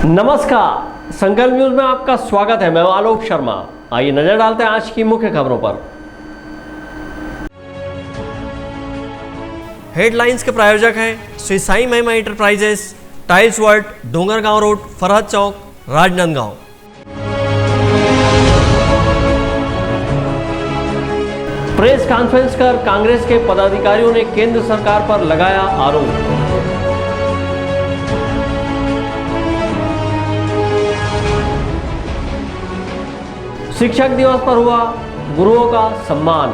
नमस्कार, संकल्प न्यूज में आपका स्वागत है। मैं आलोक शर्मा। आइए नजर डालते हैं आज की मुख्य खबरों पर। हेडलाइंस के प्रायोजक हैं Shri Sai Mahima enterprises, tiles world, Dongargaon road, Farhad chowk, Rajnandgaon. Press conference कर कांग्रेस के पदाधिकारियों ने केंद्र सरकार पर लगाया आरोप। शिक्षक दिवस पर हुआ गुरुओं का सम्मान।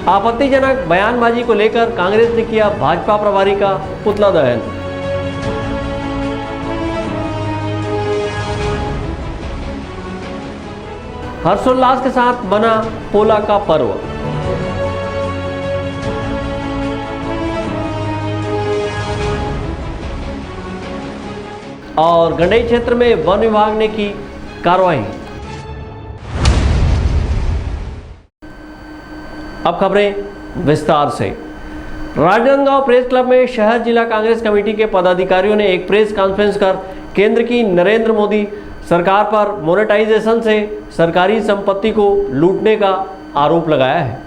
आपत्तिजनक बयानबाजी को लेकर कांग्रेस ने किया भाजपा प्रभारी का पुतला दहन। हर्षोल्लास के साथ बना पोला का पर्व। और गंडई क्षेत्र में वन विभाग ने की कार्रवाई। अब खबरें विस्तार से। राजनांदगांव प्रेस क्लब में शहर जिला कांग्रेस कमेटी के पदाधिकारियों ने एक प्रेस कॉन्फ्रेंस कर केंद्र की नरेंद्र मोदी सरकार पर मोनेटाइजेशन से सरकारी संपत्ति को लूटने का आरोप लगाया है।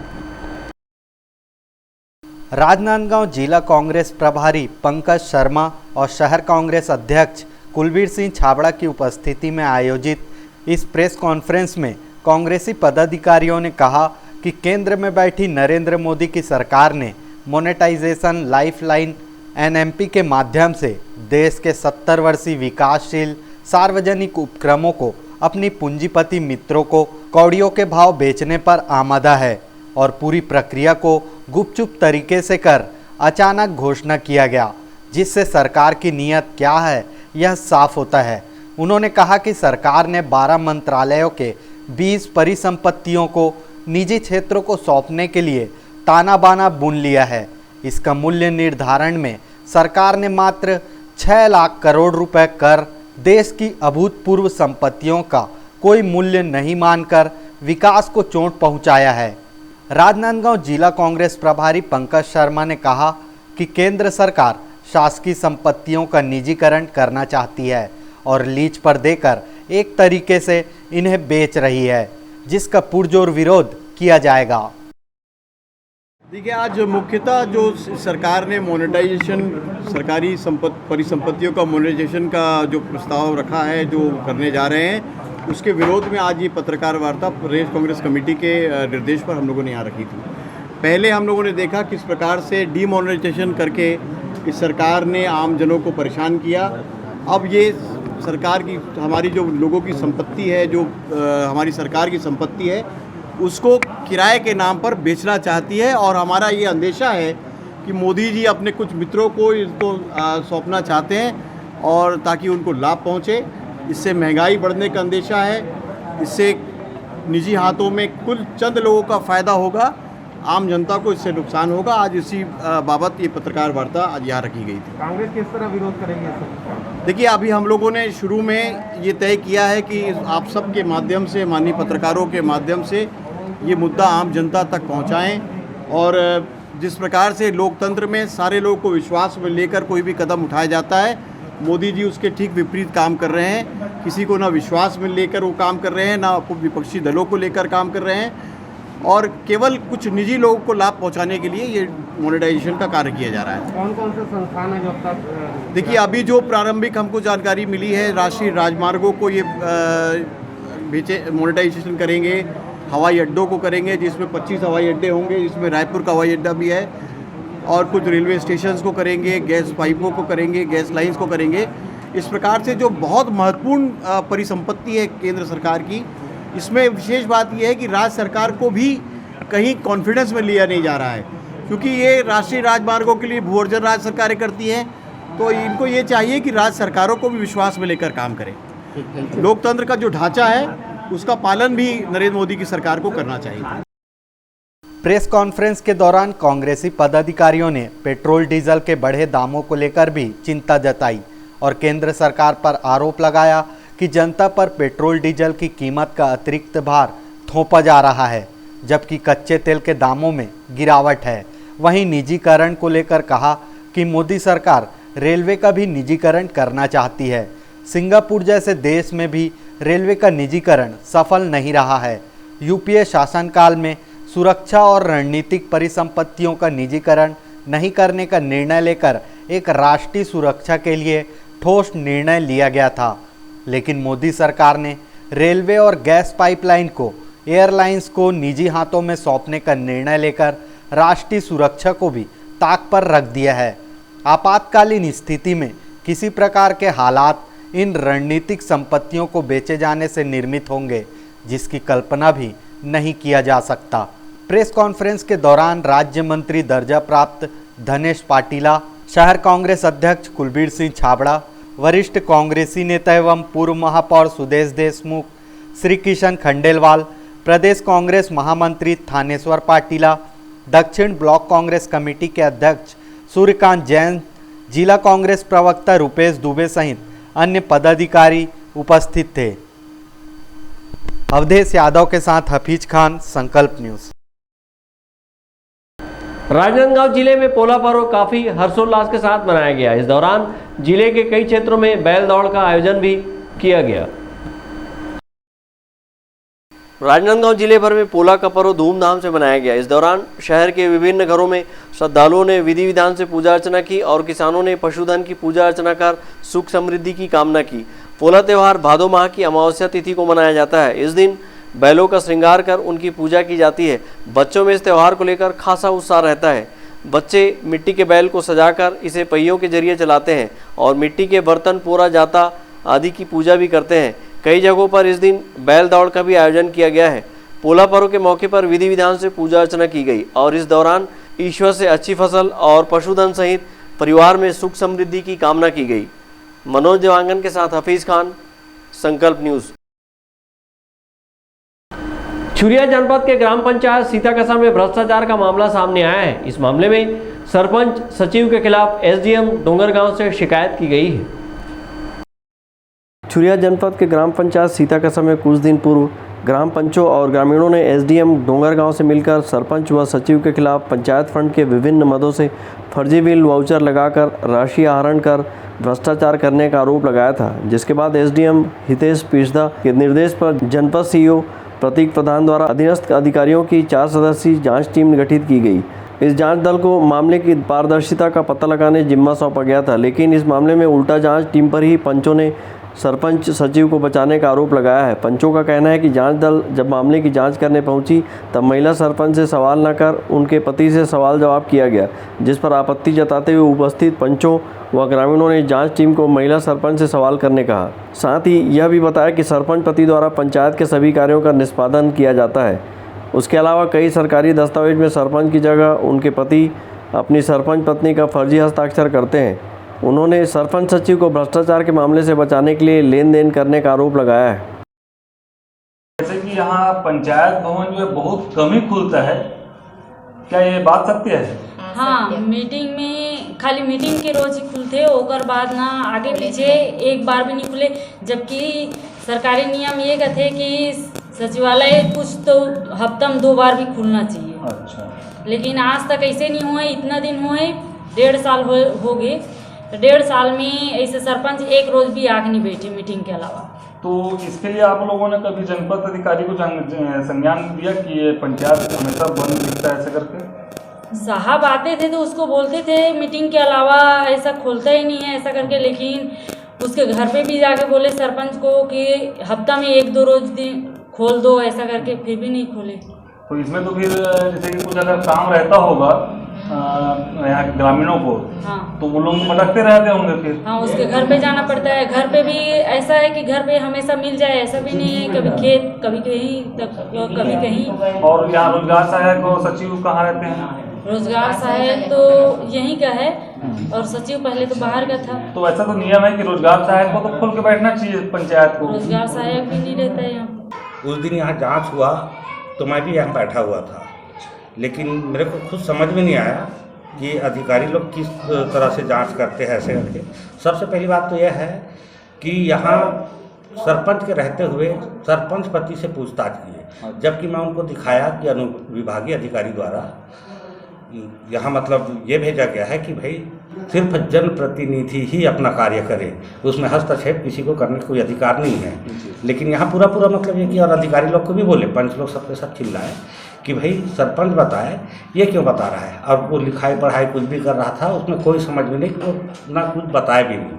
राजनांदगांव जिला कांग्रेस प्रभारी पंकज शर्मा और शहर कांग्रेस अध्यक्ष कुलबीर सिंह छाबड़ा की उपस्थिति में आयोजित इस प्रेस कॉन्फ्रेंस में कांग्रेसी पदाधिकारियों ने कहा कि केंद्र में बैठी नरेंद्र मोदी की सरकार ने मोनेटाइजेशन लाइफलाइन एनएमपी के माध्यम से देश के 70 वर्षीय विकासशील सार्वजनिक उपक्रमों को अपनी पूंजीपति मित्रों को कौड़ियों के भाव बेचने पर आमादा है और पूरी प्रक्रिया को गुपचुप तरीके से कर अचानक घोषणा किया गया, जिससे सरकार की नीयत क्या है यह साफ होता है। उन्होंने कहा कि सरकार ने 12 मंत्रालयों के 20 परिसंपत्तियों को निजी क्षेत्रों को सौंपने के लिए ताना बाना बुन लिया है। इसका मूल्य निर्धारण में सरकार ने मात्र 6 लाख करोड़ रुपए कर देश की अभूतपूर्व संपत्तियों का कोई मूल्य नहीं मानकर विकास को चोट पहुंचाया है। राजनांदगांव जिला कांग्रेस प्रभारी पंकज शर्मा ने कहा कि केंद्र सरकार शासकीय संपत्तियों का निजीकरण करना चाहती है और लीज पर देकर एक तरीके से इन्हें बेच रही है, जिसका पुरजोर विरोध किया जाएगा। देखिए, आज मुख्यतः जो सरकार ने मोनेटाइजेशन सरकारी परिसंपत्तियों का मोनेटाइजेशन का जो प्रस्ताव रखा है, जो करने जा रहे हैं, उसके विरोध में आज ये पत्रकार वार्ता प्रदेश कांग्रेस कमेटी के निर्देश पर हम लोगों ने यहाँ रखी थी। पहले हम लोगों ने देखा किस प्रकार से डीमोनेटाइजेशन करके इस सरकार ने आम जनों को परेशान किया। अब ये सरकार की हमारी जो लोगों की संपत्ति है, जो हमारी सरकार की संपत्ति है, उसको किराए के नाम पर बेचना चाहती है और हमारा ये अंदेशा है कि मोदी जी अपने कुछ मित्रों को इसको सौंपना चाहते हैं और ताकि उनको लाभ पहुँचे। इससे महंगाई बढ़ने का अंदेशा है, इससे निजी हाथों में कुल चंद लोगों का फ़ायदा होगा, आम जनता को इससे नुकसान होगा। आज इसी बाबत ये पत्रकार वार्ता आज यहाँ रखी गई थी। कांग्रेस किस तरह विरोध करेंगे सर? देखिए, अभी हम लोगों ने शुरू में ये तय किया है कि आप सब के माध्यम से, माननीय पत्रकारों के माध्यम से ये मुद्दा आम जनता तक पहुँचाएँ और जिस प्रकार से लोकतंत्र में सारे लोगों को विश्वास में लेकर कोई भी कदम उठाया जाता है, मोदी जी उसके ठीक विपरीत काम कर रहे हैं। किसी को ना विश्वास में लेकर वो काम कर रहे हैं, ना विपक्षी दलों को लेकर काम कर रहे हैं और केवल कुछ निजी लोगों को लाभ पहुंचाने के लिए ये मोनेटाइजेशन का कार्य किया जा रहा है। कौन कौन से संस्थान है जो अब तक? देखिए, अभी जो प्रारंभिक हमको जानकारी मिली है, राष्ट्रीय राजमार्गों को ये बेचे मोनेटाइजेशन करेंगे, हवाई अड्डों को करेंगे, जिसमें 25 हवाई अड्डे होंगे, जिसमें रायपुर का हवाई अड्डा भी है, और कुछ रेलवे स्टेशन को करेंगे, गैस पाइपों को करेंगे, गैस लाइन्स को करेंगे। इस प्रकार से जो बहुत महत्वपूर्ण परिसंपत्ति है केंद्र सरकार की, इसमें विशेष बात यह है कि राज्य सरकार को भी कहीं कॉन्फिडेंस में लिया नहीं जा रहा है, क्योंकि ये राष्ट्रीय राजमार्गों के लिए भू अर्जन राज्य सरकारें करती हैं, तो इनको ये चाहिए कि राज्य सरकारों को भी विश्वास में लेकर काम करें। लोकतंत्र का जो ढांचा है उसका पालन भी नरेंद्र मोदी की सरकार को करना चाहिए। प्रेस कॉन्फ्रेंस के दौरान कांग्रेसी पदाधिकारियों ने पेट्रोल डीजल के बढ़े दामों को लेकर भी चिंता जताई और केंद्र सरकार पर आरोप लगाया कि जनता पर पेट्रोल डीजल की कीमत का अतिरिक्त भार थोपा जा रहा है। जबकि कच्चे तेल के दामों में गिरावट है। वहीं निजीकरण को लेकर कहा कि मोदी सरकार रेलवे का भी निजीकरण करना चाहती है। सिंगापुर जैसे देश में भी रेलवे का निजीकरण सफल नहीं रहा है। यूपीए शासनकाल में सुरक्षा और रणनीतिक परिसंपत्तियों का निजीकरण नहीं करने का निर्णय लेकर एक राष्ट्रीय सुरक्षा के लिए ठोस निर्णय लिया गया था, लेकिन मोदी सरकार ने रेलवे और गैस पाइपलाइन को एयरलाइंस को निजी हाथों में सौंपने का निर्णय लेकर राष्ट्रीय सुरक्षा को भी ताक पर रख दिया है। आपातकालीन स्थिति में किसी प्रकार के हालात इन रणनीतिक संपत्तियों को बेचे जाने से निर्मित होंगे, जिसकी कल्पना भी नहीं किया जा सकता। प्रेस कॉन्फ्रेंस के दौरान राज्य मंत्री दर्जा प्राप्त धनेश पाटिला, शहर कांग्रेस अध्यक्ष कुलबीर सिंह छाबड़ा, वरिष्ठ कांग्रेसी नेता एवं पूर्व महापौर सुदेश देशमुख, श्री किशन खंडेलवाल, प्रदेश कांग्रेस महामंत्री थानेश्वर पाटिला, दक्षिण ब्लॉक कांग्रेस कमेटी के अध्यक्ष सूर्यकांत जैन, जिला कांग्रेस प्रवक्ता रुपेश दुबे सहित अन्य पदाधिकारी उपस्थित थे। अवधेश यादव के साथ हफीज खान, संकल्प न्यूज। राजनांदगांव जिले में पोला पर्व काफी हर्षोल्लास के साथ मनाया गया। इस दौरान जिले के कई क्षेत्रों में बैल दौड़ का आयोजन भी किया गया। राजनांदगांव जिले भर में पोला का पर्व धूमधाम से मनाया गया। इस दौरान शहर के विभिन्न घरों में श्रद्धालुओं ने विधि विधान से पूजा अर्चना की और किसानों ने पशुधन की पूजा अर्चना कर सुख समृद्धि की कामना की। पोला त्यौहार भादो माह की अमावस्या तिथि को मनाया जाता है। इस दिन बैलों का श्रृंगार कर उनकी पूजा की जाती है। बच्चों में इस त्यौहार को लेकर खासा उत्साह रहता है। बच्चे मिट्टी के बैल को सजाकर इसे पहियों के जरिए चलाते हैं और मिट्टी के बर्तन, पोरा, जाता आदि की पूजा भी करते हैं। कई जगहों पर इस दिन बैल दौड़ का भी आयोजन किया गया है। पोला पर्व के मौके पर विधि विधान से पूजा अर्चना की गई और इस दौरान ईश्वर से अच्छी फसल और पशुधन सहित परिवार में सुख समृद्धि की कामना की गई। मनोज देवांगन के साथ हफीज खान, संकल्प न्यूज। छुरिया जनपद के ग्राम पंचायत सीताकसा में भ्रष्टाचार का मामला सामने आया है। इस मामले में सरपंच सचिव के खिलाफ एसडीएम डोंगरगांव से शिकायत की गई है। छुरिया जनपद के ग्राम पंचायत सीताकसा में कुछ दिन पूर्व ग्राम पंचों और ग्रामीणों ने एसडीएम डोंगरगांव से मिलकर सरपंच व सचिव के खिलाफ पंचायत फंड के विभिन्न मदों से फर्जी बिल वाउचर लगाकर राशि आहरण कर भ्रष्टाचार करने का आरोप लगाया था, जिसके बाद एसडीएम हितेश पिछदा के निर्देश पर जनपद सीईओ प्रतीक प्रधान द्वारा अधीनस्थ अधिकारियों की 4 सदस्यीय जांच टीम गठित की गई। इस जांच दल को मामले की पारदर्शिता का पता लगाने जिम्मा सौंपा गया था, लेकिन इस मामले में उल्टा जांच टीम पर ही पंचों ने सरपंच सचिव को बचाने का आरोप लगाया है। पंचों का कहना है कि जांच दल जब मामले की जांच करने पहुंची तब महिला सरपंच से सवाल न कर उनके पति से सवाल जवाब किया गया, जिस पर आपत्ति जताते हुए उपस्थित पंचों व ग्रामीणों ने जांच टीम को महिला सरपंच से सवाल करने कहा। साथ ही यह भी बताया कि सरपंच पति द्वारा पंचायत के सभी कार्यों का निष्पादन किया जाता है। उसके अलावा कई सरकारी दस्तावेज में सरपंच की जगह उनके पति अपनी सरपंच पत्नी का फर्जी हस्ताक्षर करते हैं। उन्होंने सरपंच सचिव को भ्रष्टाचार के मामले से बचाने के लिए लेन देन करने का आरोप लगाया है। जैसे कि यहाँ पंचायत भवन जो है बहुत कम ही खुलता है, क्या ये बात सत्य है? हाँ, मीटिंग में खाली मीटिंग के रोज ही खुलते, ओकर बाद ना आगे पीछे एक बार भी नहीं खुले, जबकि सरकारी नियम ये कहते कि सचिवालय कुछ तो हफ्ता में 2 बार भी खुलना चाहिए। अच्छा। लेकिन आज तक ऐसे नहीं हुए। इतना दिन हुए, 1.5 साल हो गए। तो 1.5 साल में ऐसे सरपंच एक रोज भी आग नहीं बैठे मीटिंग के अलावा। तो इसके लिए आप लोगों ने कभी जनपद अधिकारी को संज्ञान दिया कि ये पंचायत हमेशा बंद दिखता है ऐसे करके? साहब आते थे तो उसको बोलते थे मीटिंग के अलावा ऐसा खोलता ही नहीं है ऐसा करके, लेकिन उसके घर पे भी जाके बोले सरपंच को कि हफ्ता में 1-2 रोज दिन खोल दो ऐसा करके, फिर भी नहीं खोले। तो इसमें तो फिर जैसे कि कुछ अगर काम रहता होगा यहाँ के ग्रामीणों को, हाँ, तो वो लोग भटकते रहते होंगे फिर। हाँ, उसके घर पे जाना पड़ता है। घर पे भी ऐसा है कि घर पे हमेशा मिल जाए ऐसा भी नहीं है, कभी खेत कभी कहीं कभी कहीं। और यहाँ रोजगार सहायक और सचिव कहाँ रहते हैं? रोजगार सहायक तो यहीं का है और सचिव पहले तो बाहर का था। तो ऐसा तो नियम है कि रोजगार सहायक को तो खोल के बैठना चाहिए पंचायत को। रोजगार सहायक भी नहीं रहता है यहाँ। उस दिन यहाँ जांच हुआ तो मैं भी यहाँ बैठा हुआ था, लेकिन मेरे को खुद समझ में नहीं आया कि अधिकारी लोग किस तरह से जांच करते हैं ऐसे करके। सबसे पहली बात तो यह है कि यहाँ सरपंच के रहते हुए सरपंच पति से पूछताछ किए, जबकि मैं उनको दिखाया कि अनुविभागीय अधिकारी द्वारा यहाँ मतलब ये भेजा गया है कि भाई सिर्फ जनप्रतिनिधि ही अपना कार्य करे, उसमें हस्तक्षेप किसी को करने का कोई अधिकार नहीं है। लेकिन यहाँ पूरा मतलब ये कि और अधिकारी लोग को भी बोले, पंच लोग सबके सब चिल्लाए कि भाई सरपंच बताए, ये क्यों बता रहा है। और वो लिखाई पढ़ाई कुछ भी कर रहा था, उसमें कोई समझ में नहीं, वो ना कुछ बताए भी नहीं।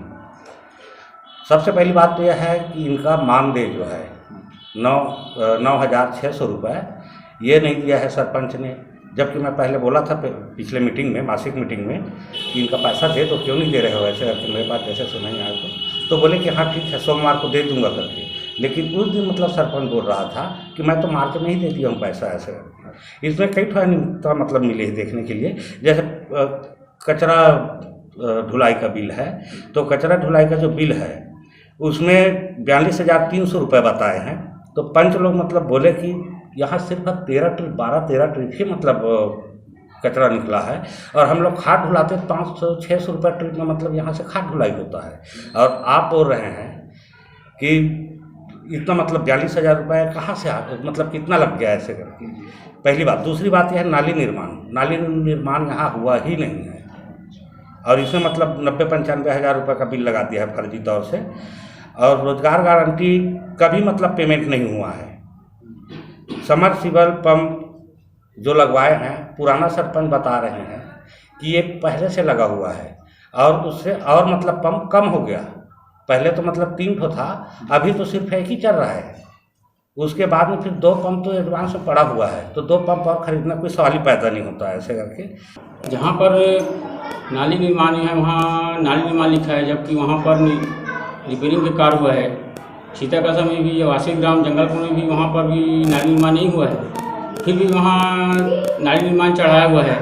सबसे पहली बात तो यह है कि इनका मानदेय जो है 9,600 रुपये ये नहीं दिया है सरपंच ने, जबकि मैं पहले बोला था पिछले मीटिंग में, मासिक मीटिंग में, कि इनका पैसा दे तो क्यों नहीं दे रहे हो ऐसे करके। मेरे पास जैसे सुनाई आया तो बोले कि हाँ ठीक है सोमवार को दे दूंगा करके। लेकिन उस दिन मतलब सरपंच बोल रहा था कि मैं तो मार्च में ही दे दिया हूँ पैसा ऐसे। इसमें कई ठो मतलब मिले हैं देखने के लिए, जैसे कचरा ढुलाई का बिल है, तो कचरा ढुलाई का जो बिल है उसमें 42,300 रुपये बताए हैं। तो पंच लोग मतलब बोले कि यहाँ सिर्फ 12-13 ट्रिप ही मतलब कचरा निकला है, और हम लोग खाद ढुलाते 500-600 रुपये ट्रिप में मतलब यहाँ से खाद ढुलाई होता है। और आप बोल रहे हैं कि इतना मतलब 42,000 रुपये कहाँ से मतलब कितना लग गया ऐसे करके। पहली बात। दूसरी बात यह है नाली निर्माण यहाँ हुआ ही नहीं है, और इसमें मतलब 90-95 हज़ार रुपये का बिल लगा दिया है फर्जी तौर से। और रोजगार गारंटी का भी मतलब पेमेंट नहीं हुआ है। समरसिबल पंप जो लगवाए हैं, पुराना सरपंच बता रहे हैं कि ये पहले से लगा हुआ है, और उससे और मतलब पंप कम हो गया। पहले तो मतलब 3 ठो था, अभी तो सिर्फ 1 ही चल रहा है। उसके बाद में फिर 2 पंप तो एडवांस में पड़ा हुआ है, तो 2 पंप और खरीदना कोई सवाल ही पैदा नहीं होता है ऐसे करके। जहाँ पर नाली निर्माण है वहाँ नाली निर्माण लिखा है, जबकि वहाँ पर रिपेयरिंग का कार्य हुआ है। सीताकसा में भी, वासी ग्राम जंगलपुर में भी वहाँ पर भी नाली निर्माण नहीं हुआ है, फिर भी वहाँ नाली निर्माण चढ़ाया हुआ है।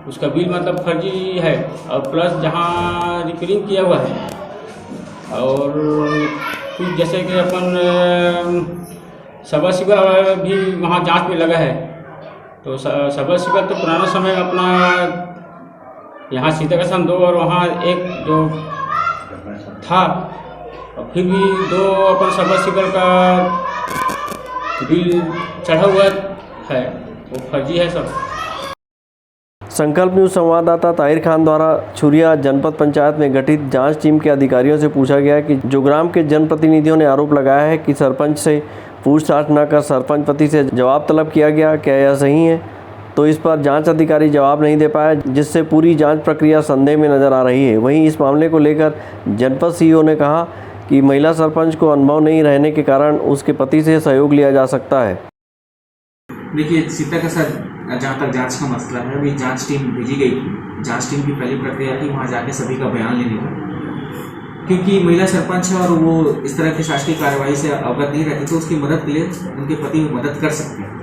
उसका बिल मतलब फर्जी है, और प्लस जहाँ रिपेयरिंग किया हुआ है। और कुछ जैसे कि अपन सबसिबल भी वहाँ जांच में लगा है, तो सबसिबल तो पुराना समय अपना यहाँ सीताकसा 2 और वहाँ 1 जो था, और फिर भी 2 अपन सबसिबल का बिल चढ़ा हुआ है, वो फर्जी है सब। संकल्प न्यूज संवाददाता ताहिर खान द्वारा छुरिया जनपद पंचायत में गठित जांच टीम के अधिकारियों से पूछा गया कि जो ग्राम के जनप्रतिनिधियों ने आरोप लगाया है कि सरपंच से पूछताछ न कर सरपंच पति से जवाब तलब किया गया, क्या यह सही है? तो इस पर जांच अधिकारी जवाब नहीं दे पाया, जिससे पूरी जांच प्रक्रिया संदेह में नजर आ रही है। वहीं इस मामले को लेकर जनपद सीईओ ने कहा कि महिला सरपंच को अनुभव नहीं रहने के कारण उसके पति से सहयोग लिया जा सकता है। देखिए, सीताकसा जहाँ तक जांच का मसला है, अभी जांच टीम भेजी गई थी। जांच टीम की पहली प्रक्रिया थी वहाँ जाके सभी का बयान लेने का, क्योंकि महिला सरपंच है और वो इस तरह की शासकीय कार्रवाई से अवगत नहीं रहती, तो उसकी मदद के लिए उनके पति मदद कर सकते हैं।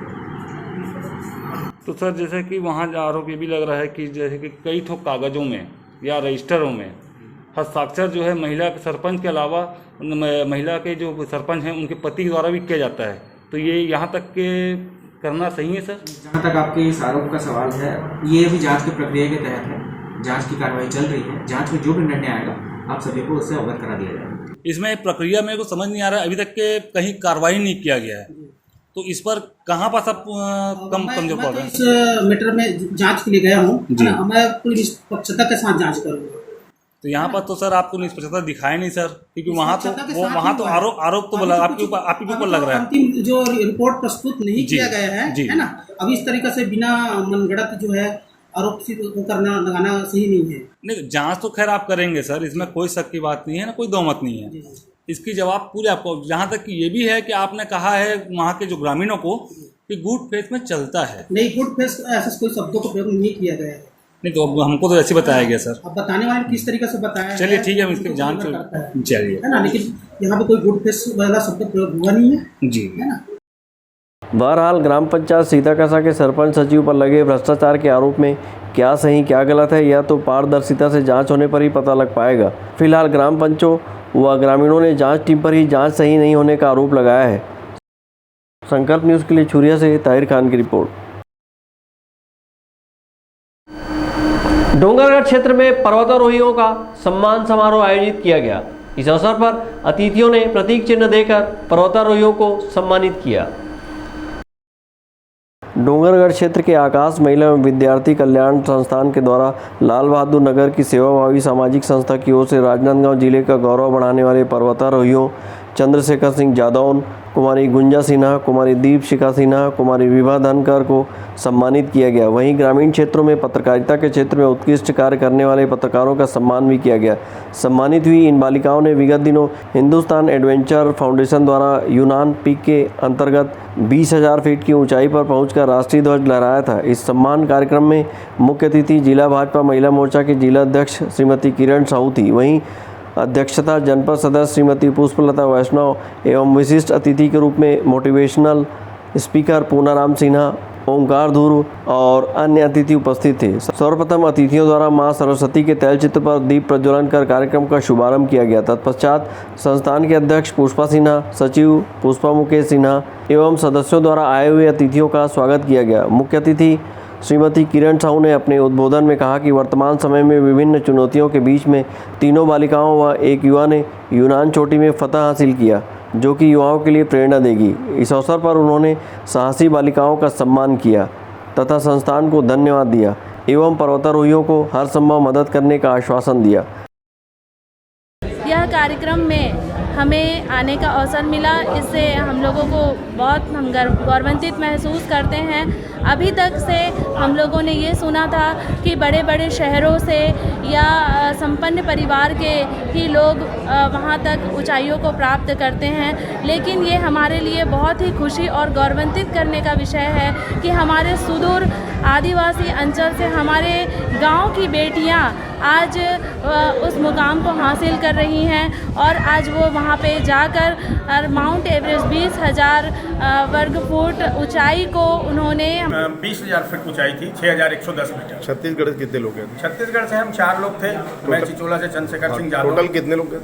तो सर, जैसे कि वहाँ आरोप ये भी लग रहा है कि जैसे कि कई ठो कागज़ों में या रजिस्टरों में हस्ताक्षर जो है महिला सरपंच के अलावा महिला के जो सरपंच हैं उनके पति द्वारा भी किया जाता है, तो ये यहाँ तक के करना सही है सर? जहाँ तक आपके इस आरोप का सवाल है, ये भी जांच की प्रक्रिया के तहत है। जांच की कार्रवाई चल रही है। जांच में जो भी निर्णय आएगा आप सभी को उससे अवगत करा दिया जाएगा। इसमें प्रक्रिया मेरे को समझ नहीं आ रहा है, अभी तक के कहीं कार्रवाई नहीं किया गया है, तो इस पर कहाँ पर सब कमजोर पड़ रहे हैं? इस मैटर में जांच के लिए गया हूँ, मैं पूरी निष्पक्षता के साथ जांच करूँगा। तो यहाँ पर तो सर आपको निष्पक्षता दिखाए नहीं सर, क्योंकि वहाँ तो आरोप तो बोला आपके ऊपर लग रहा है। अंतिम जो रिपोर्ट प्रस्तुत नहीं किया गया है ना, अब इस तरीके से बिना मनगढ़ंत जो है आरोप करना लगाना सही नहीं है। नहीं, जांच तो खैर आप करेंगे सर, इसमें कोई शक की बात नहीं है ना, कोई दो मत नहीं है। इसकी जवाब पूरे आपको, जहाँ तक कि ये भी है कि आपने कहा है वहाँ के जो ग्रामीणों को कि गुड फेथ में चलता है। नहीं, गुड फेथ ऐसे कोई शब्दों को प्रयोग नहीं किया गया है। नहीं, तो हमको तो ऐसे बताया गया सर। अब बताने वाले किस तरीके से बताया, चलिए ठीक है, हम इसकी जांच चलिए है ना, लेकिन यहाँ पे कोई गुड फेथ वाला शब्द प्रयोग हुआ नहीं है जी, है ना। बहरहाल ग्राम पंचायत सीताकसा के सरपंच सचिव पर लगे भ्रष्टाचार के आरोप में क्या सही क्या गलत है, यह तो पारदर्शिता से जांच होने पर ही पता लग पाएगा। फिलहाल ग्राम पंचों व ग्रामीणों ने जांच टीम पर ही जांच सही नहीं होने का आरोप लगाया है। संकल्प न्यूज़ के लिए छुरिया से ताहिर खान की रिपोर्ट। डोंगरगढ़ क्षेत्र में पर्वतारोहियों का सम्मान समारोह आयोजित किया गया। इस अवसर पर अतिथियों ने प्रतीक चिन्ह देकर पर्वतारोहियों को सम्मानित किया। डोंगरगढ़ क्षेत्र के आकाश महिला एवं विद्यार्थी कल्याण संस्थान के द्वारा लाल बहादुर नगर की सेवाभावी सामाजिक संस्था की ओर से राजनांदगांव जिले का गौरव बढ़ाने वाले पर्वतारोहियों चंद्रशेखर सिंह जादौन, कुमारी गुंजा सिन्हा, कुमारी दीपशिखा सिन्हा, कुमारी विभा धनकर को सम्मानित किया गया। वहीं ग्रामीण क्षेत्रों में पत्रकारिता के क्षेत्र में उत्कृष्ट कार्य करने वाले पत्रकारों का सम्मान भी किया गया। सम्मानित हुई इन बालिकाओं ने विगत दिनों हिंदुस्तान एडवेंचर फाउंडेशन द्वारा यूनान पीक के अंतर्गत 20,000 फीट की ऊंचाई पर पहुंचकर राष्ट्रीय ध्वज लहराया था। इस सम्मान कार्यक्रम में मुख्य अतिथि जिला भाजपा महिला मोर्चा के जिला अध्यक्ष श्रीमती किरण साहू थी। वहीं अध्यक्षता जनपद सदस्य श्रीमती पुष्पलता वैष्णव एवं विशिष्ट अतिथि के रूप में मोटिवेशनल स्पीकर पूनाराम सिन्हा, ओंकार ध्रुव और अन्य अतिथि उपस्थित थे। सर्वप्रथम अतिथियों द्वारा मां सरस्वती के तैलचित्र पर दीप प्रज्वलन कर कार्यक्रम का शुभारंभ किया गया। तत्पश्चात संस्थान के अध्यक्ष पुष्पा सिन्हा, सचिव पुष्पा मुकेश सिन्हा एवं सदस्यों द्वारा आए हुए अतिथियों का स्वागत किया गया। मुख्य अतिथि श्रीमती किरण साहू ने अपने उद्बोधन में कहा कि वर्तमान समय में विभिन्न चुनौतियों के बीच में तीनों बालिकाओं व एक युवा ने यूनान चोटी में फतह हासिल किया, जो कि युवाओं के लिए प्रेरणा देगी। इस अवसर पर उन्होंने साहसी बालिकाओं का सम्मान किया तथा संस्थान को धन्यवाद दिया एवं पर्वतारोहियों को हर संभव मदद करने का आश्वासन दिया। यह कार्यक्रम में हमें आने का अवसर मिला, इससे हम लोगों को बहुत हम गौरवान्वित महसूस करते हैं। अभी तक से हम लोगों ने ये सुना था कि बड़े बड़े शहरों से या संपन्न परिवार के ही लोग वहाँ तक ऊंचाइयों को प्राप्त करते हैं, लेकिन ये हमारे लिए बहुत ही खुशी और गौरवान्वित करने का विषय है कि हमारे सुदूर आदिवासी अंचल से हमारे गांव की बेटियां आज उस मुकाम को हासिल कर रही हैं और आज वो वहाँ पे जाकर माउंट एवरेस्ट 20,000 वर्ग फुट ऊंचाई को उन्होंने 20,000 फीट ऊंचाई थी, 6,110 मीटर। छत्तीसगढ़ से कितने लोग गए? छत्तीसगढ़ से हम 4 लोग थे। मैं चिचोला से चंद्रशेखर सिंह जादव। टोटल कितने लोग गए?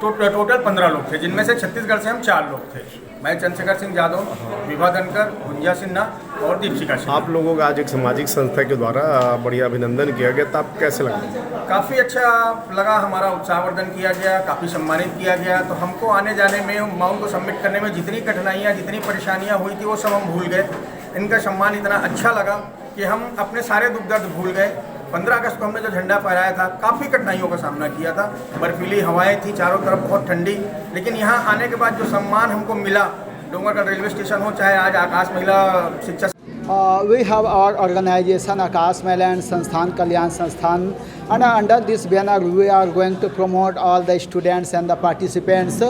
टोटल 15 लोग थे, जिनमें से छत्तीसगढ़ से हम 4 लोग थे। मैं चंद्रशेखर सिंह जादव, विभा धनकर, गुंजा सिन्हा और दीपशिखा सिन्हा। आप लोगों का आज एक सामाजिक संस्था के द्वारा बढ़िया अभिनंदन किया गया, तो आप कैसे लगा? काफ़ी अच्छा लगा, हमारा उत्साहवर्धन किया गया, काफ़ी सम्मानित किया गया। तो हमको आने जाने में, माउंट को सबमिट करने में जितनी कठिनाइयाँ, जितनी परेशानियाँ हुई थी वो सब हम भूल गए। इनका सम्मान इतना अच्छा लगा कि हम अपने सारे दुख दर्द भूल गए। 15 अगस्त को हमने जो झंडा फहराया था, काफ़ी कठिनाइयों का सामना किया था, बर्फीली हवाएं थी, चारों तरफ बहुत ठंडी, लेकिन यहाँ आने के बाद जो सम्मान हमको मिला, डोंगरगढ़ रेलवे स्टेशन हो चाहे आज आकाश महिला शिक्षा we have our organization Akash Mahila and Sansthan Kalyan Sansthan, and under this banner we are going to promote all the students and the participants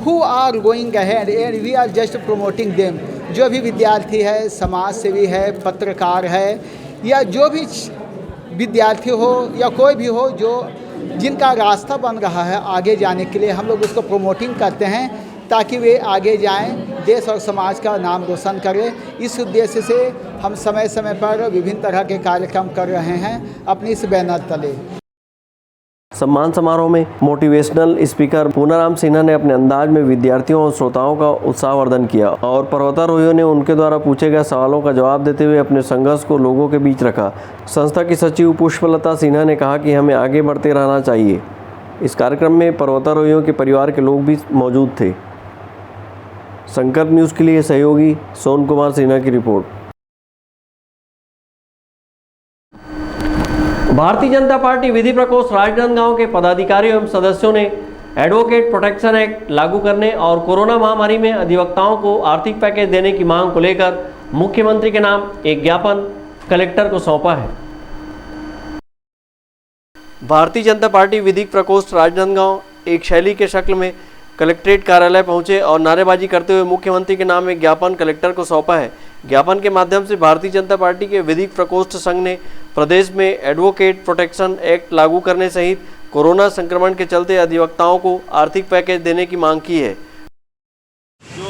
who are going ahead, and we are just promoting them. जो भी विद्यार्थी है, समाज सेवी है, पत्रकार है, या जो भी विद्यार्थी हो या कोई भी हो जो जिनका रास्ता बन रहा है आगे जाने के लिए, हम लोग उसको प्रमोटिंग करते हैं ताकि वे आगे जाएं, देश और समाज का नाम रोशन करें। इस उद्देश्य से हम समय समय पर विभिन्न तरह के कार्यक्रम कर रहे हैं अपने इस बैनर तले। सम्मान समारोह में मोटिवेशनल स्पीकर पूनाराम सिन्हा ने अपने अंदाज में विद्यार्थियों और श्रोताओं का उत्साहवर्धन किया और पर्वतारोहियों ने उनके द्वारा पूछे गए सवालों का जवाब देते हुए अपने संघर्ष को लोगों के बीच रखा। संस्था की सचिव पुष्पलता सिन्हा ने कहा कि हमें आगे बढ़ते रहना चाहिए। इस कार्यक्रम में पर्वतारोहियों के परिवार के लोग भी मौजूद थे। संकल्प न्यूज़ के लिए सहयोगी सोन कुमार सिन्हा की रिपोर्ट। भारतीय जनता पार्टी विधि प्रकोष्ठ राजनांदगांव के पदाधिकारियों एवं सदस्यों ने एडवोकेट प्रोटेक्शन एक्ट लागू करने और कोरोना महामारी में अधिवक्ताओं को आर्थिक पैकेज देने की मांग को लेकर मुख्यमंत्री के नाम एक ज्ञापन कलेक्टर को सौंपा है। भारतीय जनता पार्टी विधिक प्रकोष्ठ राजनांदगांव एक शैली के शक्ल में कलेक्ट्रेट कार्यालय पहुंचे और नारेबाजी करते हुए मुख्यमंत्री के नाम एक ज्ञापन कलेक्टर को सौंपा है। ज्ञापन के माध्यम से भारतीय जनता पार्टी के विधिक प्रकोष्ठ संघ ने प्रदेश में एडवोकेट प्रोटेक्शन एक्ट लागू करने सहित कोरोना संक्रमण के चलते अधिवक्ताओं को आर्थिक पैकेज देने की मांग की है। जो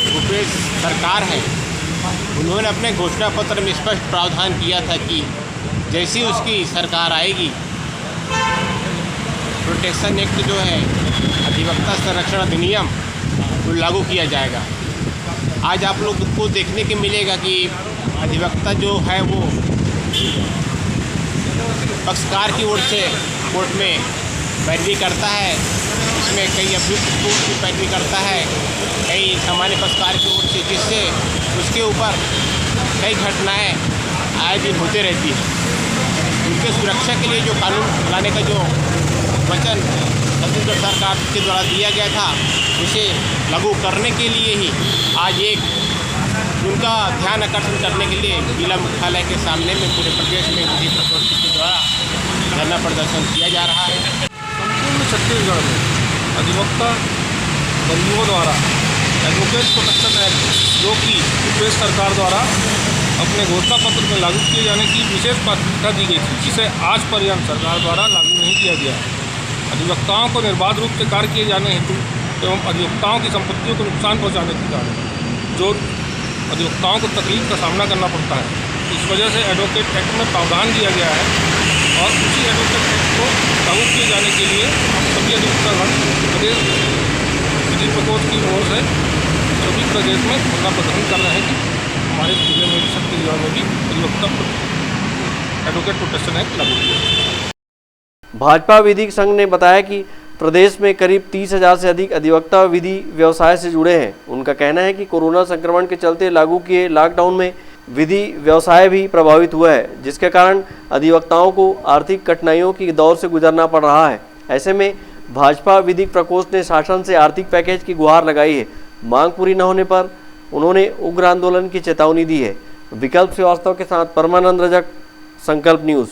भूपेश सरकार है, उन्होंने अपने घोषणा पत्र में स्पष्ट प्रावधान किया था कि जैसी उसकी सरकार आएगी, प्रोटेक्शन एक्ट जो है, अधिवक्ता संरक्षण अधिनियम, वो लागू किया जाएगा। आज आप लोग को देखने को मिलेगा कि अधिवक्ता जो है वो पक्षकार की ओर से कोर्ट में पैरवी करता है इसमें कई अभियुक्त रूप की पैरवी करता है, कई सामान्य पक्षकार की ओर से, जिससे उसके ऊपर कई घटनाएं आए दिन होते रहती है। उनके सुरक्षा के लिए जो कानून लाने का जो वचन छत्तीसगढ़ सरकार के द्वारा दिया गया था, उसे लागू करने के लिए ही आज एक उनका ध्यान आकर्षण करने के लिए जिला मुख्यालय के सामने में पूरे प्रदेश में विधि प्रकोष्ठ के द्वारा धरना प्रदर्शन किया जा रहा है। संपूर्ण छत्तीसगढ़ में अधिवक्ता बंधुओं द्वारा एडवोकेट प्रोटेक्शन एक्ट, जो कि प्रदेश सरकार द्वारा अपने घोषणा पत्र में लागू किए जाने की विशेष प्राथमिकता दी गई थी, जिसे आज पर्यंत सरकार द्वारा लागू नहीं किया गया है। अधिवक्ताओं को निर्बाध रूप से कार्य किए जाने हेतु एवं अधिवक्ताओं की संपत्तियों को नुकसान पहुँचाने के कारण जो अधिवक्ताओं को तकलीफ का सामना करना पड़ता है, इस वजह से एडवोकेट एक्ट में प्रावधान दिया गया है और उसी एडवोकेट एक्ट को लागू किए जाने के लिए हम सभी अधिवक्तागण प्रदेश विधि प्रकोष्ठ की ओर से सभी प्रदेश में धरना प्रदर्शन कर रहे हैं कि हमारे जिले में भी, छत्तीसगढ़ में भी अधिवक्ता एडवोकेट प्रोटेक्शन एक्ट लागू किया जाए। भाजपा विधिक संघ ने बताया कि प्रदेश में करीब 30,000 से अधिक अधिवक्ता विधि व्यवसाय से जुड़े हैं। उनका कहना है कि कोरोना संक्रमण के चलते लागू किए लॉकडाउन में विधि व्यवसाय भी प्रभावित हुआ है, जिसके कारण अधिवक्ताओं को आर्थिक कठिनाइयों की दौर से गुजरना पड़ रहा है। ऐसे में भाजपा विधिक प्रकोष्ठ ने शासन से आर्थिक पैकेज की गुहार लगाई है। मांग पूरी न होने पर उन्होंने उग्र आंदोलन की चेतावनी दी है। विकल्प श्रीवास्तव के साथ परमानंद रजक, संकल्प न्यूज।